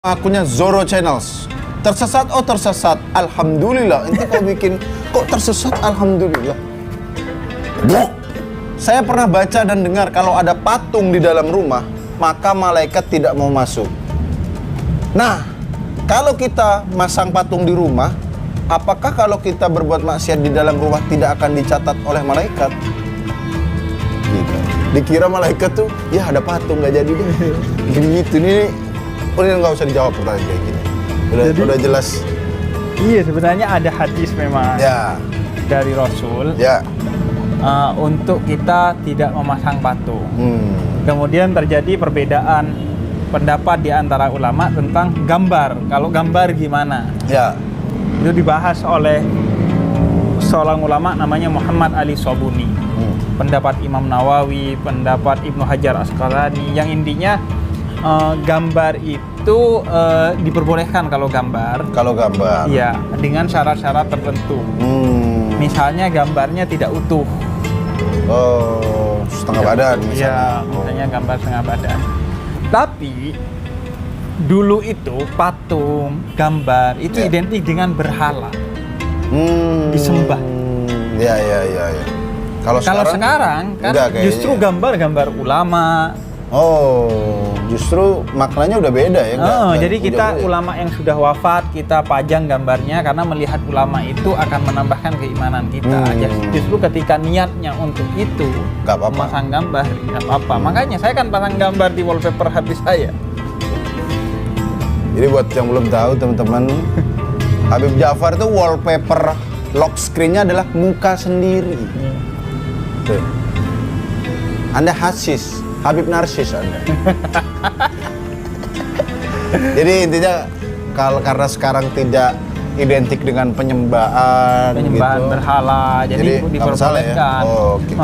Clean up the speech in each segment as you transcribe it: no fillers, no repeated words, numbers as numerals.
Akunnya Zoro Channels. Tersesat, oh tersesat. Alhamdulillah. Ente kok bikin, kok tersesat alhamdulillah. Blok. Saya pernah baca dan dengar kalau ada patung di dalam rumah, maka malaikat tidak mau masuk. Nah, kalau kita masang patung di rumah, apakah kalau kita berbuat maksiat di dalam rumah tidak akan dicatat oleh malaikat? Gitu. Dikira malaikat tuh, ya ada patung nggak jadi deh. Gitu nih. Udah nggak usah dijawab pertanyaan kayak gini. Udah jelas. Iya, sebenarnya ada hadis memang Ya. dari Rasul Ya. untuk kita tidak memasang patung. Kemudian terjadi perbedaan pendapat di antara ulama tentang gambar. Kalau gambar gimana? Ya. Itu dibahas oleh seorang ulama namanya Muhammad Ali Sobuni. Pendapat Imam Nawawi, pendapat Ibnu Hajar Asqalani, yang intinya gambar itu diperbolehkan kalau gambar. Kalau gambar. Iya, dengan syarat-syarat tertentu. Misalnya gambarnya tidak utuh. Oh, setengah badan misalnya. Iya, misalnya gambar setengah badan. Tapi dulu itu patung, gambar itu identik dengan berhala. Disembah. Ya. Kalau sekarang kan justru gambar-gambar ulama. Oh, justru maknanya udah beda ya? Jadi kita ulama yang sudah wafat, kita pajang gambarnya karena melihat ulama itu akan menambahkan keimanan kita. Justru ketika niatnya untuk itu, nggak apa-apa. memasang gambar, nggak apa-apa. Makanya saya kan pasang gambar di wallpaper HP saya. Jadi buat yang belum tahu teman-teman, Habib Ja'far itu wallpaper lock screen-nya adalah muka sendiri. Tuh. Anda hasis. Habib narsis Anda. Jadi intinya karena sekarang tidak identik dengan penyembahan gitu. Berhala, jadi diperbolehkan. Ya? Oh, okay.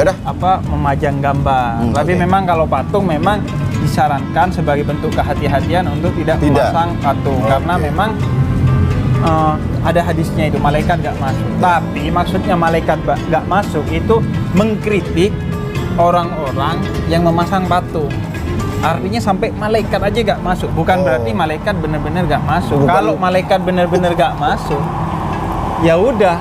Yaudah. Memajang gambar. Tapi memang kalau patung memang disarankan sebagai bentuk kehati-hatian untuk tidak memasang patung karena memang ada hadisnya itu malaikat nggak masuk. Tapi maksudnya malaikat nggak masuk itu mengkritik orang-orang yang memasang patung. Artinya sampai malaikat aja gak masuk. Bukan berarti malaikat benar-benar gak masuk. Kalau malaikat benar-benar gak masuk, ya udah.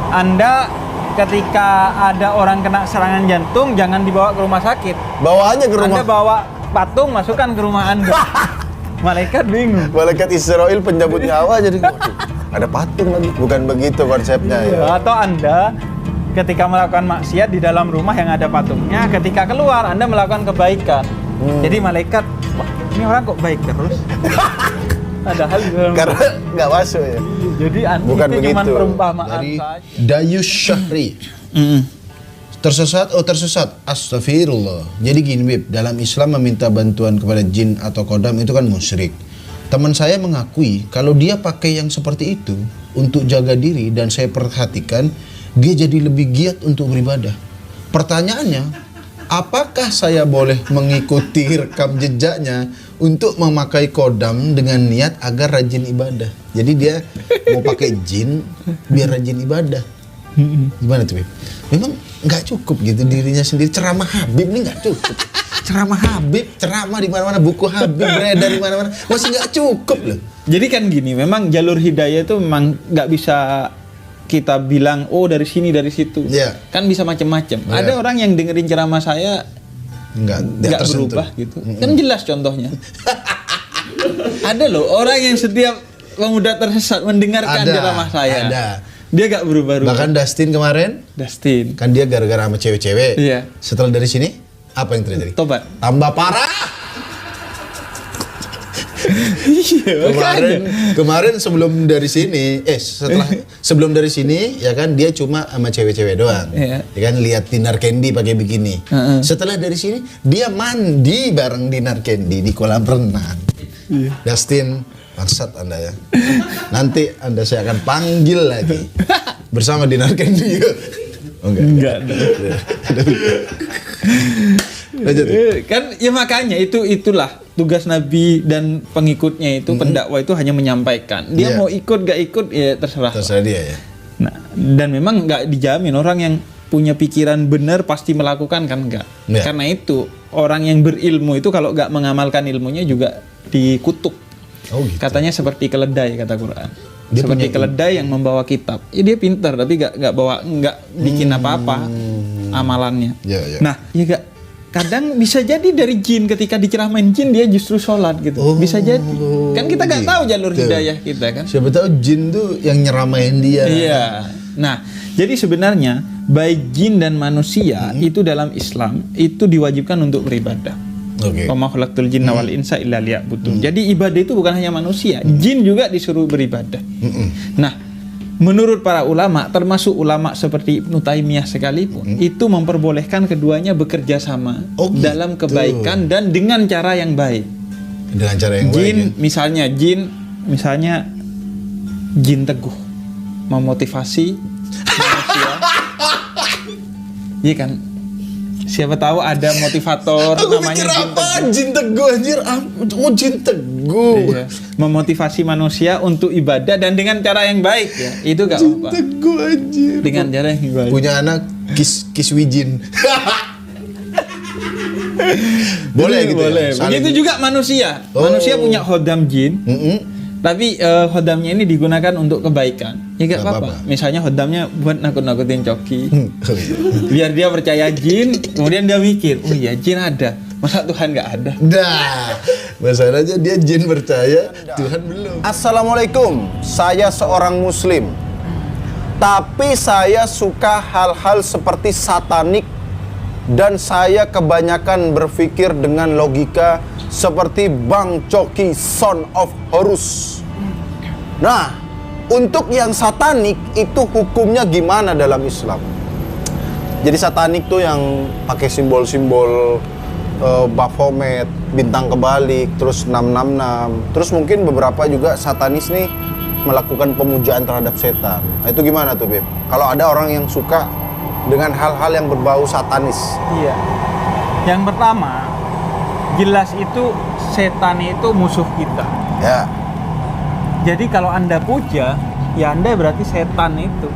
Anda ketika ada orang kena serangan jantung, jangan dibawa ke rumah sakit. Bawa aja ke rumah. Anda bawa patung, masukkan ke rumah Anda. Malaikat bingung. Malaikat Israel penjabut nyawa jadi ada patung lagi. Bukan begitu konsepnya ya. Atau Anda ketika melakukan maksiat di dalam rumah yang ada patungnya, ketika keluar Anda melakukan kebaikan. Jadi malaikat, wah ini orang kok baik terus. Padahal karena nggak masuk ya. Jadi bukan itu begitu. cuma perumpamaan Dari saja. Dayus Syahri. Tersesat, tersesat. Astagfirullah. Jadi gini Bib, dalam Islam meminta bantuan kepada jin atau kodam itu kan musyrik. Teman saya mengakui kalau dia pakai yang seperti itu untuk jaga diri dan saya perhatikan dia jadi lebih giat untuk beribadah. Pertanyaannya, apakah saya boleh mengikuti rekam jejaknya untuk memakai kodam dengan niat agar rajin ibadah? Jadi dia mau pakai jin biar rajin ibadah. Gimana tuh, Bib? Memang nggak cukup gitu dirinya sendiri. Ceramah Habib ini nggak cukup. Ceramah Habib, ceramah di mana-mana, buku Habib beredar di mana-mana, masih nggak cukup loh. Jadi kan gini, memang jalur hidayah itu memang nggak bisa kita bilang dari sini dari situ. Kan bisa macam-macam. Ada orang yang dengerin ceramah saya nggak berubah gitu. Kan jelas contohnya. Ada loh orang yang setiap pemuda tersesat mendengarkan ceramah saya. Ada. Dia gak berubah-ubah. Bahkan Dustin kemarin. Kan dia gara-gara sama cewek-cewek. Iya. Setelah dari sini apa yang terjadi? Tobat. Tambah parah. Kemarin sebelum dari sini, sebelum dari sini ya kan dia cuma sama cewek-cewek doang. Ya kan lihat Dinar Candy pakai bikini. Setelah dari sini dia mandi bareng Dinar Candy di kolam renang. Dustin, bangsat Anda ya. Nanti Anda saya akan panggil lagi bersama Dinar Candy. Enggak. Lanjut. Kan ya makanya itulah tugas Nabi dan pengikutnya itu pendakwah itu hanya menyampaikan. Dia mau ikut gak ikut ya terserah. Terserah dia ya. Nah, dan memang nggak dijamin orang yang punya pikiran benar pasti melakukan kan enggak. Ya. Karena itu orang yang berilmu itu kalau enggak mengamalkan ilmunya juga dikutuk. Oh gitu. Katanya seperti keledai kata Quran. Dia Seperti punya keledai yang membawa kitab. Ya dia pintar tapi enggak bikin apa-apa amalannya. Ya, ya. Nah, ya enggak, kadang bisa jadi dari jin, ketika diceramain jin dia justru sholat gitu. Oh, bisa jadi. Kan kita nggak tahu jalur gitu. hidayah kita kan. Siapa tahu jin tuh yang nyeramain dia. Iya. Nah, jadi sebenarnya baik jin dan manusia itu dalam Islam itu diwajibkan untuk beribadah. Oke. Wa ma khalaqtul jinna wal insa illa liya'budun. Jadi ibadah itu bukan hanya manusia, jin juga disuruh beribadah. Nah, menurut para ulama, termasuk ulama seperti Ibnu Taimiyah sekalipun, itu memperbolehkan keduanya bekerja sama dalam kebaikan dan dengan cara yang baik. Dengan cara yang Jin, baik. misalnya jin teguh memotivasi manusia. Iya kan? Siapa tahu ada motivator namanya jin teguh. Jin teguh anjir. Oh, jin teguh. Iya. Memotivasi manusia untuk ibadah dan dengan cara yang baik ya. Itu gak Jin apa-apa. teguh anjir. Dengan cara yang baik. Punya anak Kiswijin. Boleh gitu. Boleh. Ya? Saling- Begitu juga manusia. Oh. Manusia punya khodam jin. Mm-mm. Tapi khodamnya ini digunakan untuk kebaikan. Ya gak apa-apa. Misalnya khodamnya buat nakut-nakutin Coki. Oh, iya. Biar dia percaya jin, kemudian dia mikir, oh iya jin ada. Masa Tuhan nggak ada? Dah, masalahnya dia jin percaya, Tuhan belum. Assalamualaikum, saya seorang muslim. Tapi saya suka hal-hal seperti satanik dan saya kebanyakan berpikir dengan logika seperti Bang Coki Son of Horus. Nah, untuk yang satanik itu hukumnya gimana dalam Islam? Jadi satanik tuh yang pakai simbol-simbol Baphomet, bintang kebalik, terus 666. Terus mungkin beberapa juga satanis nih melakukan pemujaan terhadap setan. Nah, itu gimana tuh, Beb? Kalau ada orang yang suka dengan hal-hal yang berbau satanis. Iya. Yang pertama, jelas itu setan itu musuh kita. Ya. Jadi kalau Anda puja, ya Anda berarti setan itu.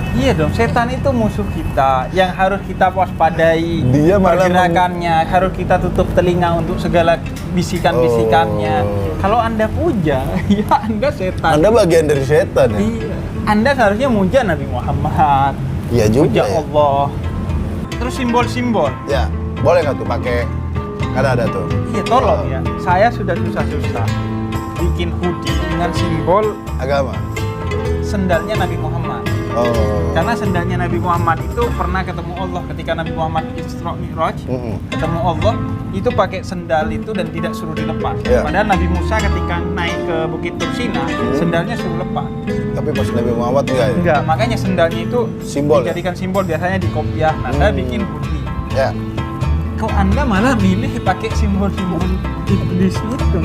Iya dong, setan itu musuh kita yang harus kita waspadai. Dia malah pergerakannya, harus kita tutup telinga untuk segala bisikan-bisikannya. Kalau Anda puja, ya Anda setan. Anda bagian dari setan ya? Iya. Anda seharusnya muja Nabi Muhammad. Iya juga. Puja Ya. Allah. Terus simbol-simbol. Ya, boleh nggak tuh pakai? Kan ada tuh. Iya tolong ya. Saya sudah susah-susah bikin hoodie dengan simbol Agama. sendalnya Nabi Muhammad. Oh. Karena sendalnya Nabi Muhammad itu pernah ketemu Allah ketika Nabi Muhammad Isra Mi'raj. Ketemu Allah itu pakai sendal itu dan tidak suruh dilepas. Ya. Padahal Nabi Musa ketika naik ke Bukit Tursina, sendalnya suruh lepas. Tapi pas Nabi Muhammad enggak ya? Enggak, makanya sendalnya itu Simbol, dijadikan simbol, biasanya di kopiah. Nah, saya bikin hoodie. Ya. Kok Anda malah milih pakai simbol-simbol iblis itu?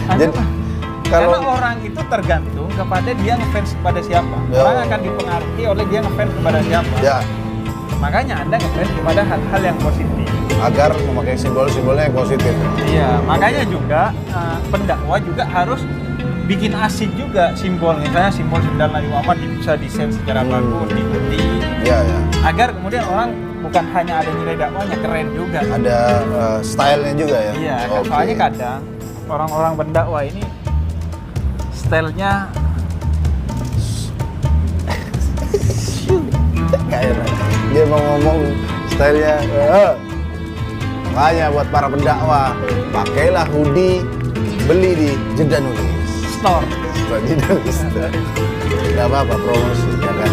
Anda Jadi, karena kalau orang itu tergantung kepada dia ngefans kepada siapa. Ya. Orang akan dipengaruhi oleh dia ngefans kepada siapa. ya Makanya Anda ngefans kepada hal-hal yang positif. agar memakai simbol-simbolnya yang positif. Iya, makanya juga pendakwah juga harus bikin asik juga simbol. Misalnya simbol sendal Nabi Muhammad bisa desain secara bagus, diikuti. Ya, ya. Agar kemudian orang bukan hanya ada nilai dakwahnya, keren juga. Ada stylenya juga ya. Iya, Oke. soalnya kadang orang-orang pendakwah ini stylenya Kayak dia mau ngomong stylenya. Makanya buat para pendakwah, pakailah hoodie beli di Jeddah Nulis. store. Jeddah Nulis. Gak apa-apa promosi ya kan.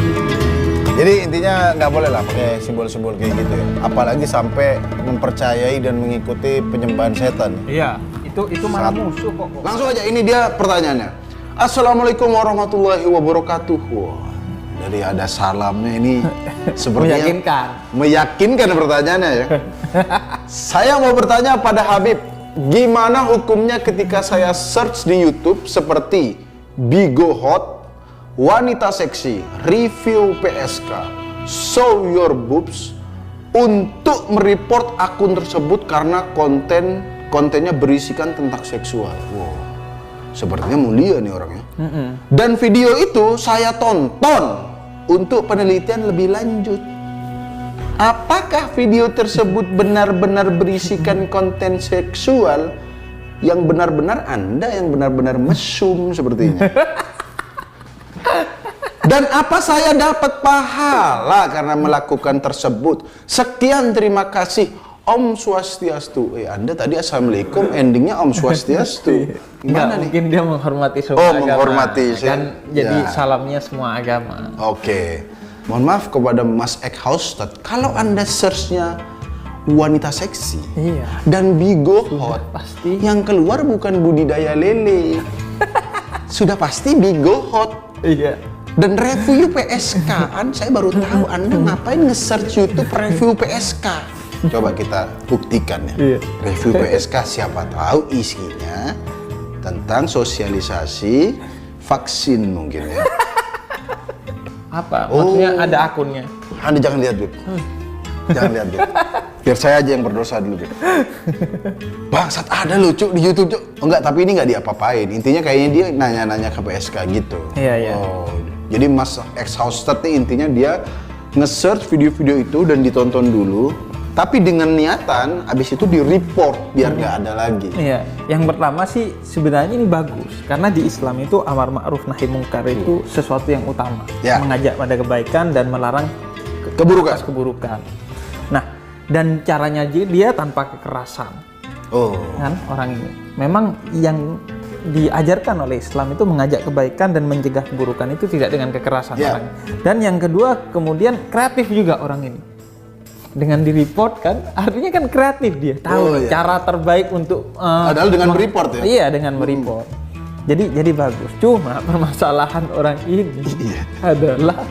Jadi intinya nggak boleh lah pakai simbol-simbol kayak gitu ya. Apalagi sampai mempercayai dan mengikuti penyembahan setan. Iya, itu malah musuh kok. Langsung aja, ini dia pertanyaannya. Assalamualaikum warahmatullahi wabarakatuh. Wah, dari ada salamnya ini sepertinya meyakinkan pertanyaannya ya. Saya mau bertanya pada Habib, gimana hukumnya ketika saya search di YouTube seperti Bigo Hot, wanita seksi, review PSK, show your boobs, untuk mereport akun tersebut karena kontennya berisikan tentang seksual. Wow, sepertinya mulia nih orangnya. Dan video itu saya tonton untuk penelitian lebih lanjut. Apakah video tersebut benar-benar berisikan konten seksual yang benar-benar Anda yang benar-benar mesum sepertinya? Dan apa saya dapat pahala karena melakukan tersebut? Sekian, terima kasih. Om Swastiastu. Anda tadi Assalamualaikum, endingnya Om Swastiastu. Gimana nih? Mungkin dia menghormati semua agama. Menghormati. Kan jadi salamnya semua agama. Oke. Mohon maaf kepada Mas Eckhaustad, kalau Anda search-nya wanita seksi dan Bigo Hot, pasti yang keluar bukan budidaya lele. Sudah pasti Bigo Hot. Iya. Dan review PSK, saya baru tahu Anda ngapain nge-search YouTube review PSK. Coba kita buktikan ya. Iya. Review PSK, siapa tahu isinya tentang sosialisasi vaksin mungkin ya. Apa? Maksudnya ada akunnya? Anda jangan lihat, Bib. Jangan lihat, Bib. Biar saya aja yang berdosa dulu, Bib. Bangsat, ada lucu di YouTube, Cuk. Enggak, tapi ini nggak diapa-apain. Intinya kayaknya dia nanya-nanya ke PSK gitu. Iya. Oh, jadi Mas Eckhaustad nih intinya dia nge-search video-video itu dan ditonton dulu. Tapi dengan niatan, abis itu di-report biar nggak ada lagi. Iya, yang pertama sih sebenarnya ini bagus karena di Islam itu amar ma'ruf nahi mungkar itu sesuatu yang utama, mengajak pada kebaikan dan melarang keburukan. Nah, dan caranya dia tanpa kekerasan. Kan orang ini memang yang diajarkan oleh Islam itu mengajak kebaikan dan mencegah keburukan itu tidak dengan kekerasan orang. Dan yang kedua kemudian kreatif juga orang ini. Dengan di-report kan, artinya kan kreatif dia, tahu cara terbaik untuk padahal dengan report ya? Iya, dengan mereport. Jadi bagus. Cuma permasalahan orang ini adalah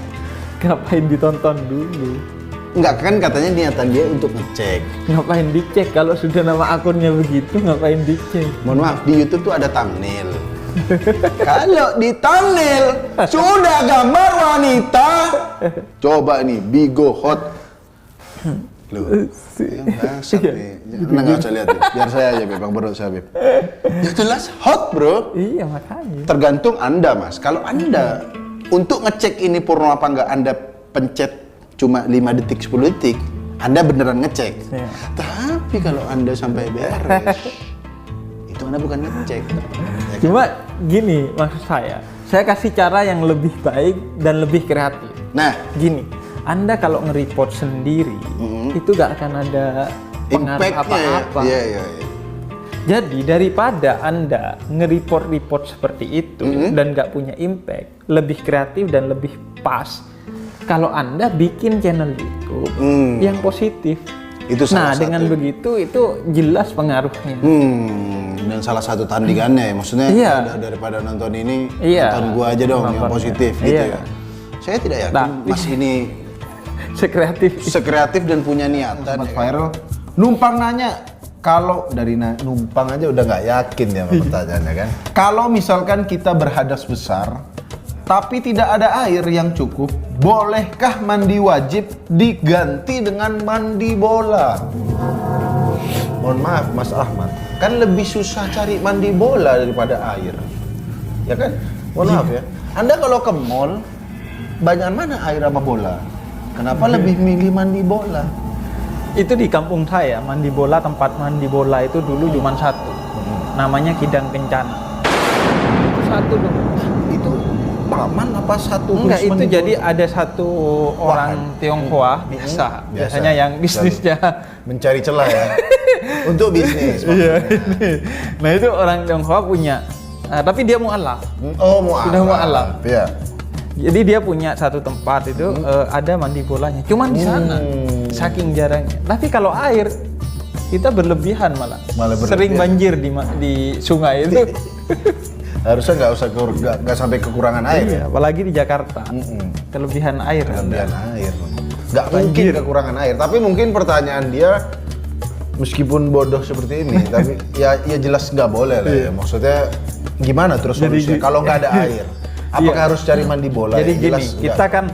ngapain ditonton dulu? Enggak, kan katanya niatan dia untuk ngecek. Ngapain dicek kalau sudah nama akunnya begitu, ngapain dicek? Mohon maaf, di YouTube tuh ada thumbnail. Kalau di thumbnail sudah gambar wanita, coba nih Bigo Hot. Loh, bangsat nih. Nggak usah lihat, biar saya aja, Beb. Bang Bro, saya, Beb. Ya jelas hot, bro. Iya, makanya. Tergantung Anda, Mas. Kalau Anda untuk ngecek ini porno apa enggak, Anda pencet cuma 5 detik, 10 detik, Anda beneran ngecek. Iya. Tapi kalau Anda sampai beres, itu Anda bukan ngecek. Cuma gini, maksud saya kasih cara yang lebih baik dan lebih kreatif. Nah, gini, Anda kalau nge-report sendiri, itu gak akan ada pengaruh apa-apa. Iya. Jadi daripada Anda nge-report seperti itu dan gak punya impact, lebih kreatif dan lebih pas kalau Anda bikin channel YouTube yang positif. Itu salah satu. Dengan begitu itu jelas pengaruhnya. Dan salah satu tandingannya ya, maksudnya daripada nonton ini, nonton gua aja dong yang positif gitu ya. Saya tidak yakin Mas ini sekreatif dan punya niatan. Mas Viral numpang nanya, kalau dari numpang aja udah nggak yakin ya sama pertanyaannya kan. Kalau misalkan kita berhadas besar tapi tidak ada air yang cukup, bolehkah mandi wajib diganti dengan mandi bola? Mohon maaf Mas Ahmad, kan lebih susah cari mandi bola daripada air, ya kan? Mohon maaf ya, Anda kalau ke mall banyak mana air sama bola? Kenapa lebih milih mandi bola? Itu di kampung saya, mandi bola, tempat mandi bola itu dulu cuma satu. Namanya Kidang Kencana. Itu satu dong. Itu paman apa satu? Enggak, itu jadi bola? Ada satu orang Tionghoa biasanya yang bisnisnya mencari celah ya. Untuk bisnis. Iya. Nah, itu orang Tionghoa punya. Tapi dia mu'alaf. Sudah mu'alaf. Iya. Jadi dia punya satu tempat itu ada mandi bolanya. Cuman di sana saking jarangnya. Tapi kalau air kita berlebihan malah sering banjir di sungai itu. Harusnya nggak sampai kekurangan air. Iya, apalagi di Jakarta. Kelebihan air. Nggak mungkin kekurangan air. Tapi mungkin pertanyaan dia meskipun bodoh seperti ini, tapi ya jelas nggak boleh lah ya. Maksudnya gimana terus solusinya kalau nggak ada air? Apakah harus cari mandi bola? Jadi gini, kita kan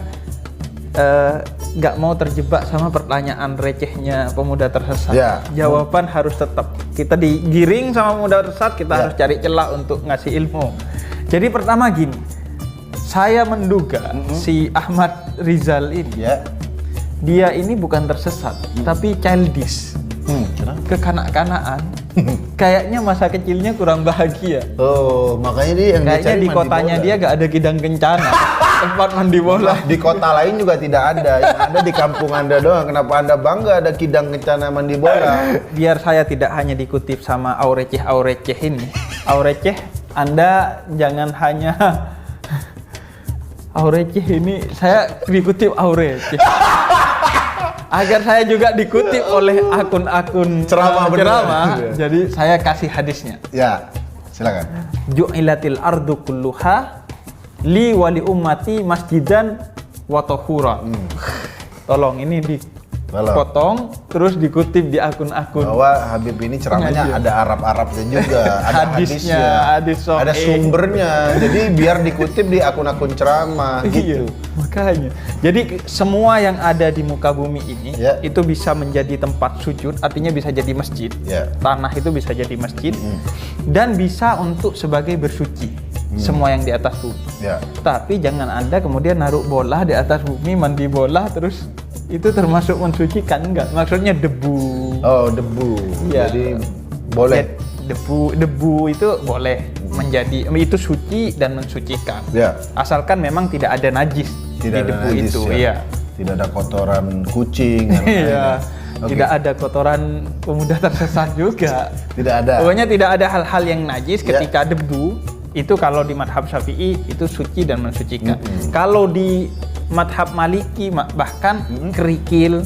nggak mau terjebak sama pertanyaan recehnya pemuda tersesat. Jawaban harus tetap. Kita digiring sama pemuda tersesat, kita harus cari celah untuk ngasih ilmu. Jadi pertama gini, Saya menduga si Ahmad Rizal ini, Ya. dia ini bukan tersesat, tapi childish, Kenapa? kekanak-kanakan. Kayaknya masa kecilnya kurang bahagia. Oh, makanya dia yang Kayaknya dicari di mandi kotanya bola. dia gak ada Kidang Kencana, tempat mandi bola. Di kota lain juga tidak ada. Yang ada di kampung Anda doang. Kenapa Anda bangga ada Kidang Kencana mandi bola? Biar saya tidak hanya dikutip sama aureceh ini. Aureceh, Anda jangan hanya aureceh ini, saya dikutip aureceh. Agar saya juga dikutip oleh akun-akun Ceramah beneran. ceramah, jadi saya kasih hadisnya. Ya, silakan. Ju'ilatil ardu kulluha li wali ummati masjidan wa tahura. Tolong ini dipotong terus dikutip di akun-akun. Bahwa Habib ini ceramahnya Pengajian. ada Arab-Arabnya juga, ada Hadisnya, hadis sahih. ada sumbernya. Jadi biar dikutip di akun-akun ceramah gitu. Iya, makanya. Jadi semua yang ada di muka bumi ini Ya. itu bisa menjadi tempat sujud, artinya bisa jadi masjid. Ya. Tanah itu bisa jadi masjid dan bisa untuk sebagai bersuci. Semua yang di atas bumi. Ya. Tapi jangan Anda kemudian naruh bola di atas bumi, mandi bola terus itu termasuk mensucikan, enggak? Maksudnya debu. Oh, debu. Iya. Jadi boleh. Debu itu boleh menjadi itu suci dan mensucikan. Ya. Asalkan memang tidak ada najis Tidak di ada debu najis, itu, ya. iya. Tidak ada kotoran kucing. dan Iya. lain-lain. Oke. Tidak ada kotoran pemuda tersesat juga. Tidak ada. Pokoknya tidak ada hal-hal yang najis Ya. ketika debu itu kalau di madhab Syafi'i itu suci dan mensucikan. Kalau di madhab Maliki bahkan kerikil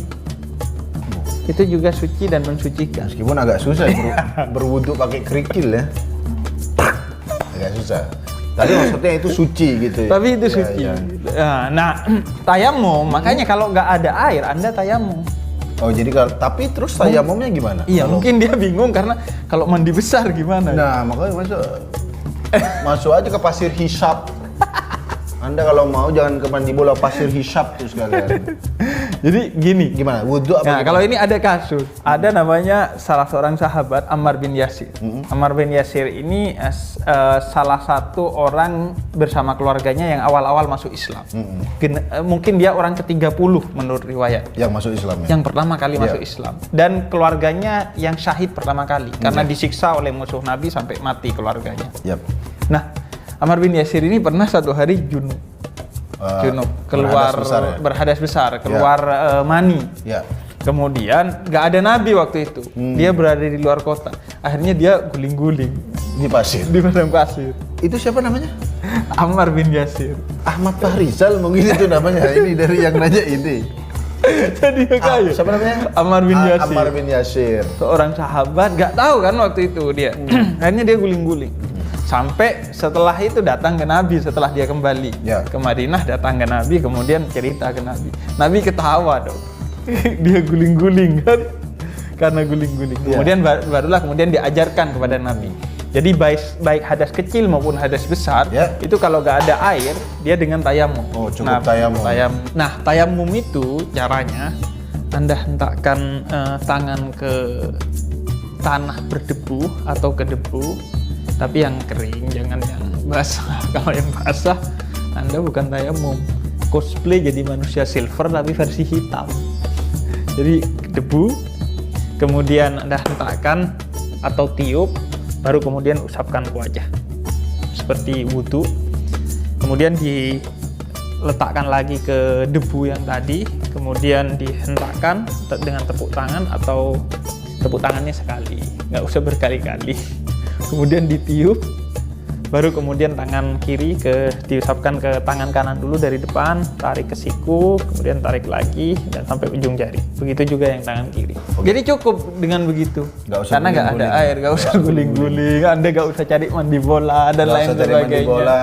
itu juga suci dan mensucikan. Meskipun agak susah berwudu pakai kerikil ya. Agak susah. Tapi maksudnya itu suci gitu ya. Tapi itu Ya, suci. ya. Nah, tayamum, makanya kalau nggak ada air, Anda tayamum. Oh, jadi tapi terus tayamumnya gimana? Iya, Kalau- mungkin dia bingung karena kalau mandi besar gimana? Nah, makanya masuk aja ke pasir hisap. Anda kalau mau jangan ke mandi bola, pasir hisap tuh sekalian. Jadi gini. Gimana? Wudu apa? Nah, gimana? kalau ini ada kasus. Ada namanya salah seorang sahabat Ammar bin Yasir. Ammar bin Yasir ini salah satu orang bersama keluarganya yang awal-awal masuk Islam. Mungkin dia orang ke-30 menurut riwayat. Yang masuk Islam ya? Yang pertama kali Iya. masuk Islam. Dan keluarganya yang syahid pertama kali. Karena disiksa oleh musuh Nabi sampai mati keluarganya. Yap. Nah, Ammar bin Yasir ini pernah satu hari junub. Junub, keluar berhadas besar ya? berhadas besar, keluar mani. Ya. Kemudian nggak ada nabi waktu itu, dia berada di luar kota. Akhirnya dia guling-guling Di pasir. di padang pasir. Itu siapa namanya? Ammar bin Yasir. Ahmad Fahrizal mungkin itu namanya. Ini dari yang nanya ini. Jadi kayak Siapa namanya? Ammar bin Yasir. Ammar bin Yasir. Seorang sahabat, nggak tahu kan waktu itu dia. Akhirnya dia guling-guling. Sampai setelah itu datang ke Nabi setelah dia kembali Ya. ke Madinah, datang ke Nabi kemudian cerita ke Nabi. Nabi ketawa dong. Dia guling-guling kan karena guling-guling. Ya. Kemudian barulah kemudian diajarkan kepada Nabi. Jadi baik hadas kecil maupun hadas besar Ya. itu kalau nggak ada air dia dengan tayamum. Oh, cukup tayamum. Nah, tayamum itu caranya Anda hentakkan tangan ke tanah berdebu atau ke debu, tapi yang kering, jangan yang basah. Kalau yang basah, Anda bukan tayamum. Cosplay jadi manusia silver tapi versi hitam. Jadi debu, kemudian Anda hentakkan atau tiup, baru kemudian usapkan ke wajah. Seperti wudhu. Kemudian diletakkan lagi ke debu yang tadi, kemudian dihentakkan dengan tepuk tangan atau tepuk tangannya sekali, nggak usah berkali-kali. Kemudian ditiup, baru kemudian tangan kiri diusapkan ke tangan kanan dulu dari depan, tarik ke siku, kemudian tarik lagi dan sampai ujung jari. Begitu juga yang tangan kiri. Jadi cukup dengan begitu. Nggak usah Karena nggak ada guling-guling. air, nggak usah guling-guling, Anda nggak usah cari mandi bola dan Nggak lain usah cari mandi sebagainya. bola.